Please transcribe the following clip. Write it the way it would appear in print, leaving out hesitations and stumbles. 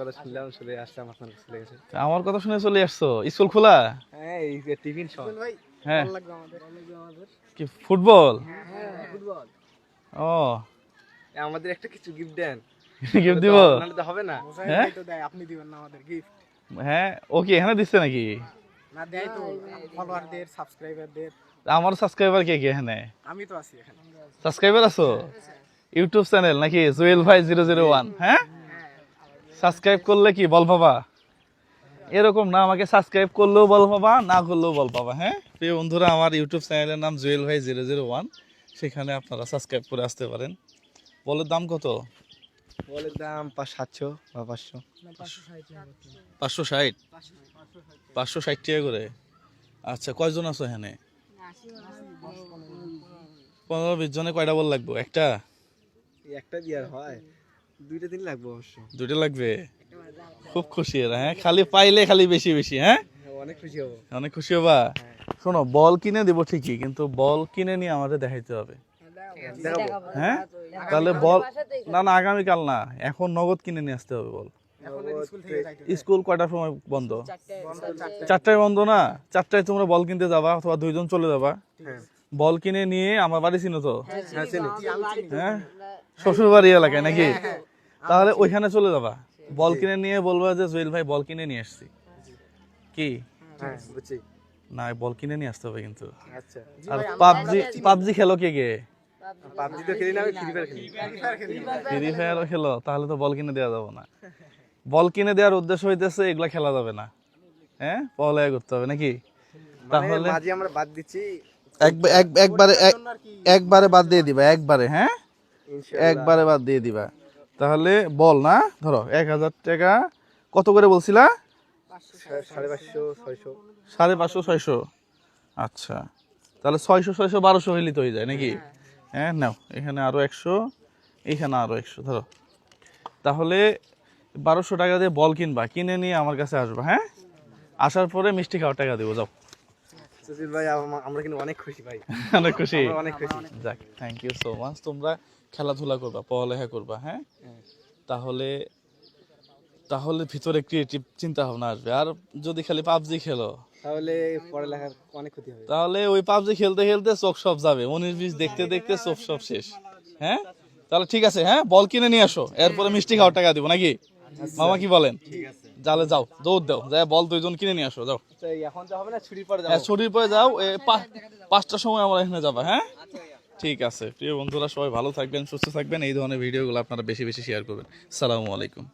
কথা শুনলাম চলে আসলাম আপনার চলে গেছে। আমার কথা শুনে চলে আসছো? স্কুল খোলা? হ্যাঁ এই যে টিফিন সব ভাই হ্যাঁ ভালো লাগবে আমাদের কি ফুটবল? হ্যাঁ ফুটবল। ও আমাদের একটা কিছু গিফট দেন। গিফট দিব? নাহলে তো হবে না। হ্যাঁ তো দেয় আপনি দিবেন না আমাদের গিফট। হ্যাঁ ও কি এখানে দিচ্ছে নাকি? না দেয় তো ফলোয়ারদের সাবস্ক্রাইবারদের। আমার সাবস্ক্রাইবার কে কে এখানে? আমি তো আছি এখানে। সাবস্ক্রাইবার আছো? ইউটিউব চ্যানেল নাকি জুয়েল ভাই 001? হ্যাঁ সাবস্ক্রাইব করলে কি বল পাবা? এরকম না, আমাকে সাবস্ক্রাইব করলেও বল পাবা, না করলেও বল পাবা। হ্যাঁ প্রিয় বন্ধুরা, আমার ইউটিউব চ্যানেলের নাম জুয়েল ভাই 001, সেখানে আপনারা সাবস্ক্রাইব করে আসতে পারেন। বলের দাম কত? বলের দাম 700 বা 500। 560 560 টাকা করে। আচ্ছা কয়জন আছো এখানে? 15-20 জনে কয়টা বল লাগবে? একটা একটা দিয়ে আর হয়, দুইটা দিন লাগবে অবশ্য। দুইটা লাগবে? খুব খুশি এরা। হ্যাঁ খালি পাইলে খালি বেশি বেশি। হ্যাঁ অনেক খুশি হবো। অনেক খুশি হবা। শোনো বল কিনে দেবো ঠিকই, কিন্তু বল কিনে নিয়ে আমাদের দেখাইতে হবে। হ্যাঁ তাহলে বল না না আগামীকাল না, এখন নগদ কিনে নিয়ে আসতে হবে বল। স্কুল কয়টার সময় বন্ধ? 4টায় বন্ধ না? 4টায় তোমরা বল কিনতে যাবা অথবা 2 জন চলে যাবা। বল কিনে নিয়ে আমার বাড়ি চিনো তো? হ্যাঁ শ্বশুর বাড়ি এলাকায় নাকি? তাহলে ওইখানে চলে যাবা, বল কিনে নিয়ে বলবা যে জুয়েল ভাই বল কিনে নিয়ে আসছি। কি না বল কিনে নিয়ে আসতে হবে কিন্তু। আর পাবজি খেলো কে কে? পাবজি তো খেলি না, আমি ফ্রি ফায়ার খেলি। ফ্রি ফায়ারও খেলো? তাহলে তো বল কিনে দেওয়া যাবে না। বল কিনে দেওয়ার উদ্দেশ্য হইতেছে এগুলা খেলা যাবে না। হ্যাঁ পড়ালেখা করতে হবে নাকি? তাহলে মাঝে আমরা বাদ দিচ্ছি একবারে বাদ দিয়ে দিবা একবারে। হ্যাঁ একবারে বাদ দিয়ে দিবা। তাহলে বল না ধরো 1000 টাকা কত করে বলছিলা? 550 600। 550 600। আচ্ছা তাহলে 600 600 1200 হইলে তো হয়ে যায় নাকি? হ্যাঁ নাও এখানে আরো 100, এখানে আরো 100 ধরো। তাহলে 1200 টাকা দিয়ে বল কিনবা, কিনে নিয়ে আমার কাছে আসবা। হ্যাঁ আসার পরে মিষ্টি খাওয়ার টাকা দেবো। যাও সুশীল ভাই, আমরা কিন্তু অনেক খুশি ভাই। অনেক খুশি? অনেক খুশি। যাক থ্যাংক ইউ সো মাচ। তোমরা খেলাধুলা করবা, পড়ালেখা করবা। হ্যাঁ তাহলে তাহলে ভিতরে ক্রিয়েটিভ চিন্তা ভাবনা আসবে। আর যদি খালি পাবজি খেলো তাহলে পড়ালেখার অনেক ক্ষতি হবে। তাহলে ওই পাবজি খেলতে খেলতে চোখ সব যাবে, 19-20 দেখতে দেখতে চোখ সব শেষ। হ্যাঁ তাহলে ঠিক আছে, হ্যাঁ বল কিনে নিয়ে আসো, এরপরে মিষ্টি খাওয়ার টাকা দিব নাকি? মামা কি বলেন? তাহলে যাও দৌড় দাও, যাই বল 2 জন কিনে নিয়ে আসো। যাও এখন তো হবে না, ছুটির পরে হ্যাঁ ছুটির পরে যাও, 5টার সময় আমরা এখানে যাবা। হ্যাঁ ঠিক আছে প্রিয় বন্ধুরা, সবাই ভালো থাকবেন, সুস্থ থাকবেন। এই ধরনের ভিডিওগুলো আপনারা বেশি বেশি শেয়ার করবেন। আসসালামু আলাইকুম।